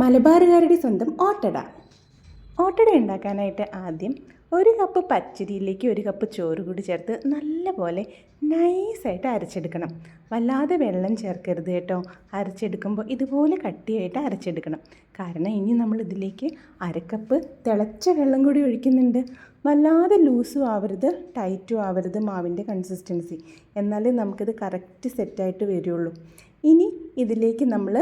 മലബാറുകാരുടെ സ്വന്തം ഓട്ടട. ഓട്ടട ഉണ്ടാക്കാനായിട്ട് ആദ്യം 1 കപ്പ് പച്ചരിയിലേക്ക് 1 കപ്പ് ചോറ് കൂടി ചേർത്ത് നല്ലപോലെ നൈസായിട്ട് അരച്ചെടുക്കണം. വല്ലാതെ വെള്ളം ചേർക്കരുത് കേട്ടോ. അരച്ചെടുക്കുമ്പോൾ ഇതുപോലെ കട്ടിയായിട്ട് അരച്ചെടുക്കണം. കാരണം ഇനി നമ്മൾ ഇതിലേക്ക് 1/2 കപ്പ് തിളച്ച വെള്ളം കൂടി ഒഴിക്കുന്നുണ്ട്. വല്ലാതെ ലൂസും ആവരുത് ടൈറ്റും ആവരുത് മാവിൻ്റെ കൺസിസ്റ്റൻസി. എന്നാലേ നമുക്കിത് കറക്റ്റ് സെറ്റായിട്ട് വരുള്ളൂ. ഇനി ഇതിലേക്ക് നമ്മൾ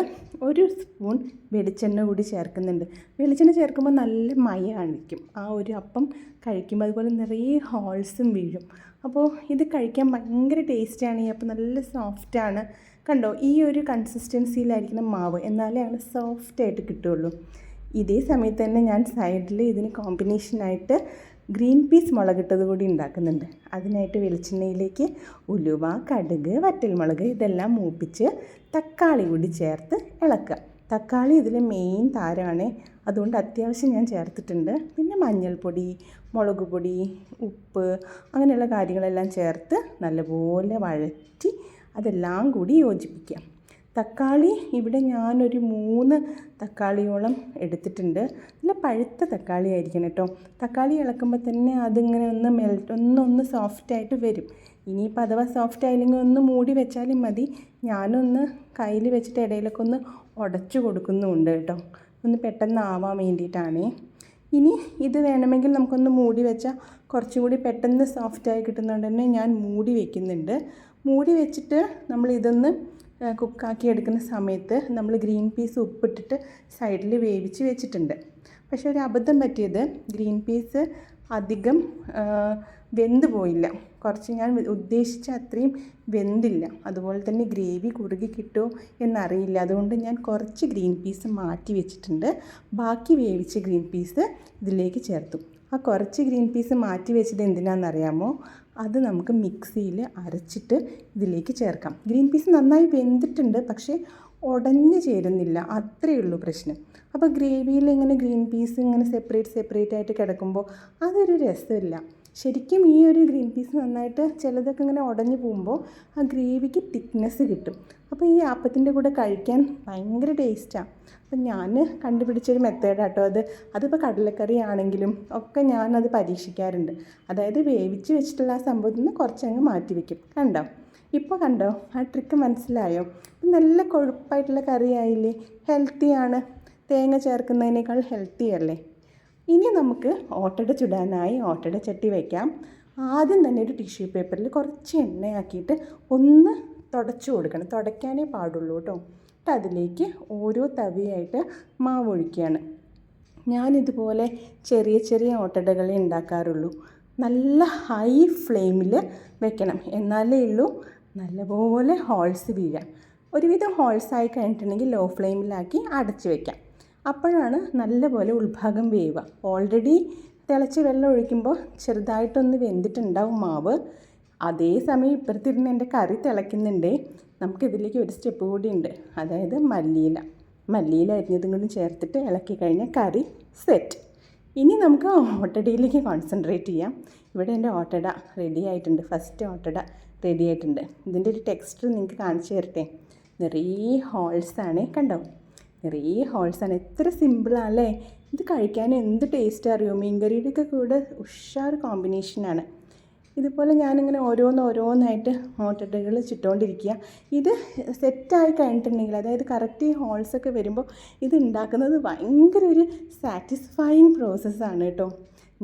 1 സ്പൂൺ വെളിച്ചെണ്ണ കൂടി ചേർക്കുന്നുണ്ട്. വെളിച്ചെണ്ണ ചേർക്കുമ്പോൾ നല്ല മയം കാണിക്കും. ആ ഒരു അപ്പം കഴിക്കുമ്പോൾ അതുപോലെ നിറയെ ഹോൾസും വീഴും. അപ്പോൾ ഇത് കഴിക്കാൻ ഭയങ്കര ടേസ്റ്റാണ്. ഈ അപ്പം നല്ല സോഫ്റ്റാണ്. കണ്ടോ, ഈ ഒരു കൺസിസ്റ്റൻസിയിലായിരിക്കണം മാവ്, എന്നാലേ അങ്ങനെ സോഫ്റ്റായിട്ട് കിട്ടുള്ളൂ. ഇതേ സമയത്ത് തന്നെ ഞാൻ സൈഡിൽ ഇതിന് കോമ്പിനേഷനായിട്ട് ഗ്രീൻ പീസ് മുളകിട്ടത് കൂടി ഉണ്ടാക്കുന്നുണ്ട്. അതിനായിട്ട് വെളിച്ചെണ്ണയിലേക്ക് ഉലുവ, കടുക്, വറ്റൽമുളക് ഇതെല്ലാം മൂപ്പിച്ച് തക്കാളി കൂടി ചേർത്ത് ഇളക്കുക. തക്കാളി ഇതിൽ മെയിൻ താരമാണ്, അതുകൊണ്ട് അത്യാവശ്യം ഞാൻ ചേർത്തിട്ടുണ്ട്. പിന്നെ മഞ്ഞൾപ്പൊടി, മുളക് പൊടി, ഉപ്പ് അങ്ങനെയുള്ള കാര്യങ്ങളെല്ലാം ചേർത്ത് നല്ലപോലെ വഴറ്റി അതെല്ലാം കൂടി യോജിപ്പിക്കുക. തക്കാളി ഇവിടെ ഞാനൊരു 3 തക്കാളിയോളം എടുത്തിട്ടുണ്ട്. നല്ല പഴുത്ത തക്കാളി ആയിരിക്കണം കേട്ടോ. തക്കാളി ഇളക്കുമ്പോൾ തന്നെ അതിങ്ങനെ ഒന്ന് സോഫ്റ്റായിട്ട് വരും. ഇനിയിപ്പോൾ അഥവാ സോഫ്റ്റ് ആയില്ലെങ്കിൽ ഒന്ന് മൂടി വെച്ചാലും മതി. ഞാനൊന്ന് കയ്യിൽ വെച്ചിട്ട് ഇടയിലൊക്കെ ഒന്ന് ഉടച്ചു കൊടുക്കുന്നുമുണ്ട് കേട്ടോ, ഒന്ന് പെട്ടെന്ന് ആവാൻ വേണ്ടിയിട്ടാണ്. ഇനി ഇത് വേണമെങ്കിൽ നമുക്കൊന്ന് മൂടി വെച്ചാൽ കുറച്ചും കൂടി പെട്ടെന്ന് സോഫ്റ്റായി കിട്ടുന്നതുകൊണ്ട് തന്നെ ഞാൻ മൂടി വയ്ക്കുന്നുണ്ട്. മൂടി വെച്ചിട്ട് നമ്മളിതൊന്ന് കുക്കാക്കി എടുക്കുന്ന സമയത്ത് നമ്മൾ ഗ്രീൻ പീസ് ഉപ്പിട്ടിട്ട് സൈഡിൽ വേവിച്ച് വെച്ചിട്ടുണ്ട്. പക്ഷേ ഒരു അബദ്ധം പറ്റിയത്, ഗ്രീൻ പീസ് അധികം വെന്ത് പോയില്ല. കുറച്ച് ഞാൻ ഉദ്ദേശിച്ച അത്രയും വെന്തില്ല. അതുപോലെ തന്നെ ഗ്രേവി കുറുകി കിട്ടുമോ എന്നറിയില്ല. അതുകൊണ്ട് ഞാൻ കുറച്ച് ഗ്രീൻ പീസ് മാറ്റി വെച്ചിട്ടുണ്ട്. ബാക്കി വേവിച്ച ഗ്രീൻ പീസ് ഇതിലേക്ക് ചേർത്തു. ആ കുറച്ച് ഗ്രീൻ പീസ് മാറ്റി വെച്ചത് എന്തിനാണെന്നറിയാമോ? അത് നമുക്ക് മിക്സിയിൽ അരച്ചിട്ട് ഇതിലേക്ക് ചേർക്കാം. ഗ്രീൻ പീസ് നന്നായി വെന്തിട്ടുണ്ട്, പക്ഷേ ഉടഞ്ഞ് ചേരുന്നില്ല, അത്രയേ ഉള്ളൂ പ്രശ്നം. അപ്പോൾ ഗ്രേവിയിൽ ഇങ്ങനെ ഗ്രീൻ പീസ് ഇങ്ങനെ സെപ്പറേറ്റ് ആയിട്ട് കിടക്കുമ്പോൾ അതൊരു രസമില്ല. ശരിക്കും ഈ ഒരു ഗ്രീൻ പീസ് നന്നായിട്ട് ചിലതൊക്കെ ഇങ്ങനെ ഉടഞ്ഞു പോകുമ്പോൾ ആ ഗ്രേവിക്ക് തിക്നെസ് കിട്ടും. അപ്പോൾ ഈ അപ്പത്തിൻ്റെ കൂടെ കഴിക്കാൻ ഭയങ്കര ടേസ്റ്റാണ്. അപ്പം ഞാൻ കണ്ടുപിടിച്ചൊരു മെത്തേഡാട്ടോ അതിപ്പോൾ കടലക്കറി ആണെങ്കിലും ഒക്കെ ഞാനത് പരീക്ഷിക്കാറുണ്ട്. അതായത് വേവിച്ച് വെച്ചിട്ടുള്ള ആ സംഭവത്തിൽ നിന്ന് കുറച്ചങ്ങ് മാറ്റി വയ്ക്കും. കണ്ടോ ആ ട്രിക്ക് മനസ്സിലായോ? നല്ല കൊഴുപ്പായിട്ടുള്ള കറിയായില്ലേ, ഹെൽത്തിയാണ്. തേങ്ങ ചേർക്കുന്നതിനേക്കാൾ ഹെൽത്തി അല്ലേ. ഇനി നമുക്ക് ഓട്ടട ചുടാനായി ഓട്ടട ചട്ടി വയ്ക്കാം. ആദ്യം തന്നെ ഒരു ടിഷ്യൂ പേപ്പറിൽ കുറച്ച് എണ്ണയാക്കിയിട്ട് ഒന്ന് തുടച്ചു കൊടുക്കണം. തുടയ്ക്കാനേ പാടുള്ളൂ കേട്ടോ. എന്നിട്ട് അതിലേക്ക് ഓരോ തവിയായിട്ട് മാവ് ഒഴിക്കുകയാണ്. ഞാനിതുപോലെ ചെറിയ ഓട്ടടകളെ ഉണ്ടാക്കാറുള്ളൂ. നല്ല ഹൈ ഫ്ലെയിമിൽ വെക്കണം, എന്നാലേ ഉള്ളൂ നല്ലപോലെ ഹോൾസ് വീഴാം. ഒരുവിധം ഹോൾസായി കഴിഞ്ഞിട്ടുണ്ടെങ്കിൽ ലോ ഫ്ലെയിമിലാക്കി അടച്ച് വയ്ക്കാം. അപ്പോഴാണ് നല്ലപോലെ ഉൾഭാഗം വേവുക. ഓൾറെഡി തിളച്ച് വെള്ളം ഒഴിക്കുമ്പോൾ ചെറുതായിട്ടൊന്ന് വെന്തിട്ടുണ്ടാവും മാവ്. അതേസമയം ഇപ്പുറത്തിരുന്ന് എൻ്റെ കറി തിളയ്ക്കുന്നുണ്ട്. നമുക്കിതിലേക്ക് ഒരു സ്റ്റെപ്പ് കൂടി ഉണ്ട്, അതായത് മല്ലിയില അരിഞ്ഞതും കൂടി ചേർത്തിട്ട് ഇളക്കി കഴിഞ്ഞാൽ കറി സെറ്റ്. ഇനി നമുക്ക് ഓട്ടടയിലേക്ക് കോൺസെൻട്രേറ്റ് ചെയ്യാം. ഇവിടെ എൻ്റെ ഓട്ടട റെഡി ആയിട്ടുണ്ട്. ഫസ്റ്റ് ഓട്ടട റെഡി ആയിട്ടുണ്ട്. ഇതിൻ്റെ ഒരു ടെക്സ്ചർ നിങ്ങൾക്ക് കാണിച്ചു തരട്ടെ. നിറയെ ഹോൾസാണ്, കണ്ടോ, നിറയെ ഹോൾസാണ്. എത്ര സിമ്പിളാണല്ലേ. ഇത് കഴിക്കാൻ എന്ത് ടേസ്റ്റ് അറിയോ? മീൻകറിയുടെയൊക്കെ കൂടെ ഉഷാർ കോമ്പിനേഷനാണ്. ഇതുപോലെ ഞാനിങ്ങനെ ഓരോന്നായിട്ട് ഓട്ടടകൾ ചുട്ടുകൊണ്ടിരിക്കുക. ഇത് സെറ്റായി കഴിഞ്ഞിട്ടുണ്ടെങ്കിൽ, അതായത് കറക്റ്റ് ഹോൾസൊക്കെ വരുമ്പോൾ ഇത് ഉണ്ടാക്കുന്നത് ഭയങ്കര ഒരു സാറ്റിസ്ഫൈയിങ് പ്രോസസ്സാണ് കേട്ടോ.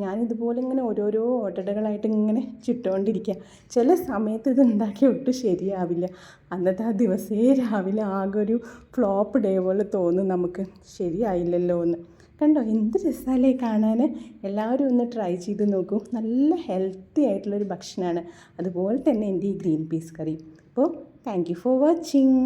ഞാനിതുപോലെ ഇങ്ങനെ ഓരോരോ ഓട്ടടകളായിട്ട് ഇങ്ങനെ ചുട്ടുകൊണ്ടിരിക്കുക. ചില സമയത്ത് ഇത് ഉണ്ടാക്കി ഒട്ടും ശരിയാവില്ല. അന്നത്തെ ആ ദിവസേ രാവിലെ ആകെ ഒരു ഫ്ലോപ്പ് ഡേ പോലെ തോന്നും നമുക്ക്, ശരിയായില്ലല്ലോ എന്ന്. കണ്ടോ എന്ത് രസമല്ലേ കാണാൻ. എല്ലാവരും ഒന്ന് ട്രൈ ചെയ്ത് നോക്കൂ. നല്ല ഹെൽത്തി ആയിട്ടുള്ളൊരു ഭക്ഷണമാണ്. അതുപോലെ തന്നെ എൻ്റെ ഈ ഗ്രീൻ പീസ് കറി. അപ്പോൾ താങ്ക് യു ഫോർ വാച്ചിങ്.